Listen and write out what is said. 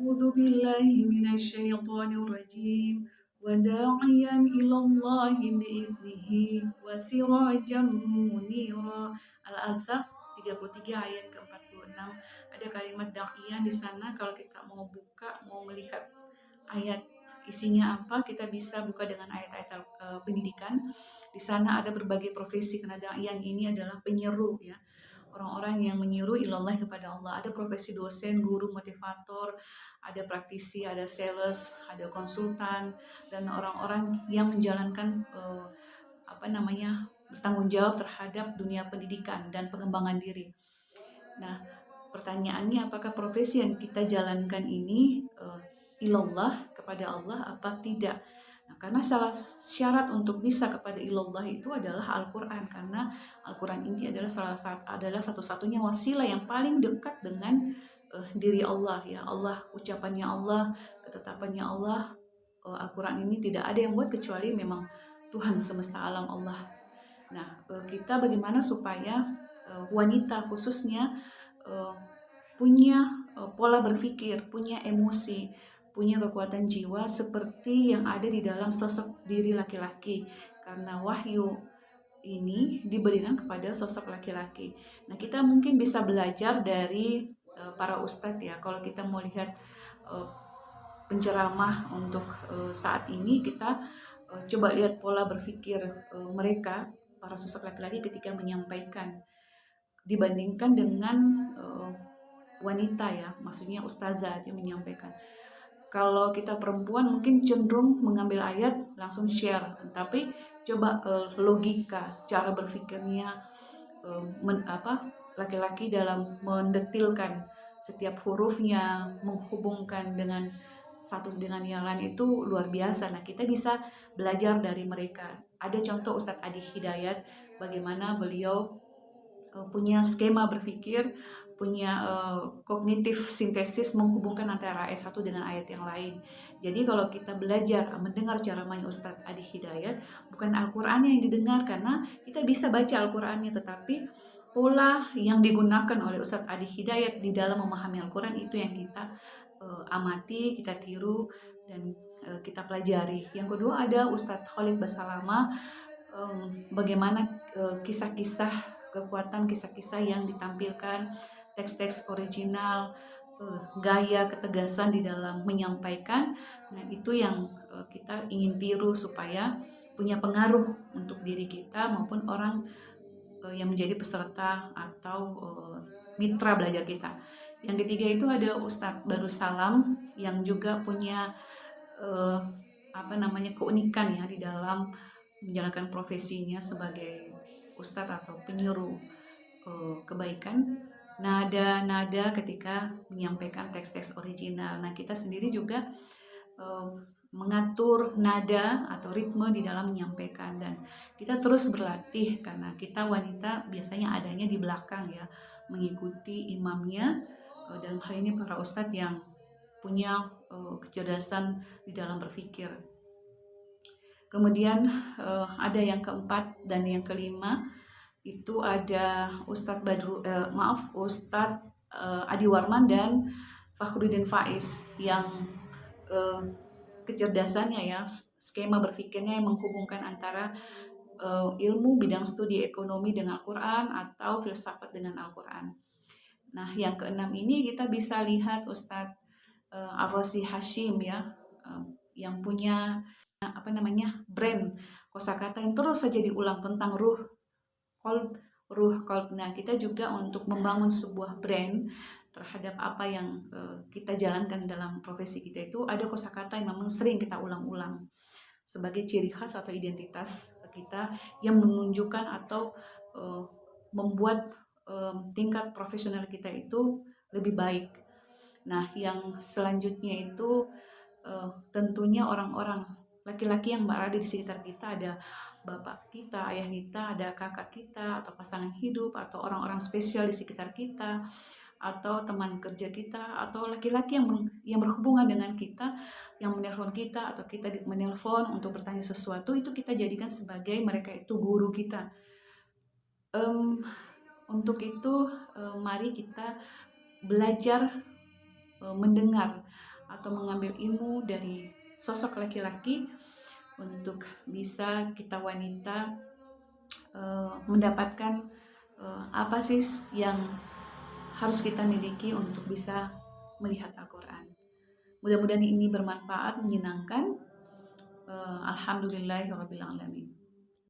أعوذ بالله من الشيطان الرجيم وداعيا إلى الله بإذنه وسراجا منيرا. Al-Ahzab 33 ayat ke-46 ada kalimat da'iyah di sana. Kalau kita mau buka, mau melihat ayat isinya apa, kita bisa buka dengan ayat-ayat pendidikan. Di sana ada berbagai profesi, karena da'iyah ini adalah penyeru ya, orang-orang yang menyeru ilallah kepada Allah. Ada profesi dosen, guru, motivator, ada praktisi, ada sales, ada konsultan, dan orang-orang yang menjalankan bertanggung jawab terhadap dunia pendidikan dan pengembangan diri. Nah, pertanyaannya, apakah profesi yang kita jalankan ini ilallah, kepada Allah, apa tidak? Nah, karena salah syarat untuk bisa kepada ilallah itu adalah Al-Quran, karena Al-Quran ini adalah satu-satunya wasilah yang paling dekat dengan diri Allah ya. Allah, ucapannya Allah, ketetapannya Allah. Al-Quran ini tidak ada yang buat kecuali memang Tuhan semesta alam Allah. Nah, kita bagaimana supaya wanita khususnya punya pola berpikir, punya emosi, punya kekuatan jiwa seperti yang ada di dalam sosok diri laki-laki, karena wahyu ini diberikan kepada sosok laki-laki. Nah, kita mungkin bisa belajar dari para ustadz ya. Kalau kita mau lihat penceramah untuk saat ini, kita coba lihat pola berpikir mereka, para sosok laki-laki ketika menyampaikan, dibandingkan dengan wanita ya, maksudnya ustazah yang menyampaikan. Kalau kita perempuan mungkin cenderung mengambil ayat langsung share, tapi coba logika, cara berpikirnya laki-laki dalam mendetilkan setiap hurufnya, menghubungkan dengan satu dengan yang lain itu luar biasa. Nah, kita bisa belajar dari mereka. Ada contoh Ustadz Adi Hidayat, bagaimana beliau punya skema berpikir, punya kognitif sintesis, menghubungkan antara ayat satu dengan ayat yang lain. Jadi kalau kita belajar mendengar ceramahnya Ustadz Adi Hidayat, bukan Al-Qur'annya yang didengar, karena kita bisa baca Al-Qur'annya, tetapi pola yang digunakan oleh Ustadz Adi Hidayat di dalam memahami Al-Qur'an itu yang kita amati, kita tiru, dan kita pelajari. Yang kedua ada Ustadz Khalid Basalamah, bagaimana kisah-kisah kekuatan, kisah-kisah yang ditampilkan, teks-teks original, gaya ketegasan di dalam menyampaikan. Nah, itu yang kita ingin tiru supaya punya pengaruh untuk diri kita maupun orang yang menjadi peserta atau mitra belajar kita. Yang ketiga itu ada Ustadz Darussalam yang juga punya keunikan ya di dalam menjalankan profesinya sebagai ustadz atau penyuruh kebaikan. Nada-nada ketika menyampaikan teks-teks original. Nah, kita sendiri juga mengatur nada atau ritme di dalam menyampaikan, dan kita terus berlatih karena kita wanita biasanya adanya di belakang ya, mengikuti imamnya, dalam hal ini para ustadz yang punya kecerdasan di dalam berpikir. Kemudian ada yang keempat dan yang kelima itu ada Ustadz Adi Warman dan Fakhruddin Faiz yang kecerdasannya ya, skema berpikirnya yang menghubungkan antara ilmu bidang studi ekonomi dengan Al-Quran atau filsafat dengan Al-Quran. Nah, yang keenam ini kita bisa lihat Ustadz Ar-Razi Hashim ya, yang punya brand kosakata yang terus saja diulang tentang ruh qalb. Nah, kita juga untuk membangun sebuah brand terhadap apa yang kita jalankan dalam profesi kita, itu ada kosakata yang memang sering kita ulang-ulang sebagai ciri khas atau identitas kita yang menunjukkan atau membuat tingkat profesional kita itu lebih baik. Nah, yang selanjutnya itu tentunya orang-orang laki-laki yang berada di sekitar kita, ada bapak kita, ayah kita, ada kakak kita, atau pasangan hidup, atau orang-orang spesial di sekitar kita, atau teman kerja kita, atau laki-laki yang berhubungan dengan kita, yang menelpon kita, atau kita menelpon untuk bertanya sesuatu, itu kita jadikan sebagai mereka itu guru kita. Untuk itu mari kita belajar mendengar atau mengambil ilmu dari sosok laki-laki untuk bisa kita wanita mendapatkan apa sih yang harus kita miliki untuk bisa melihat Al-Quran. Mudah-mudahan ini bermanfaat, menyenangkan. Alhamdulillahirabbil alamin.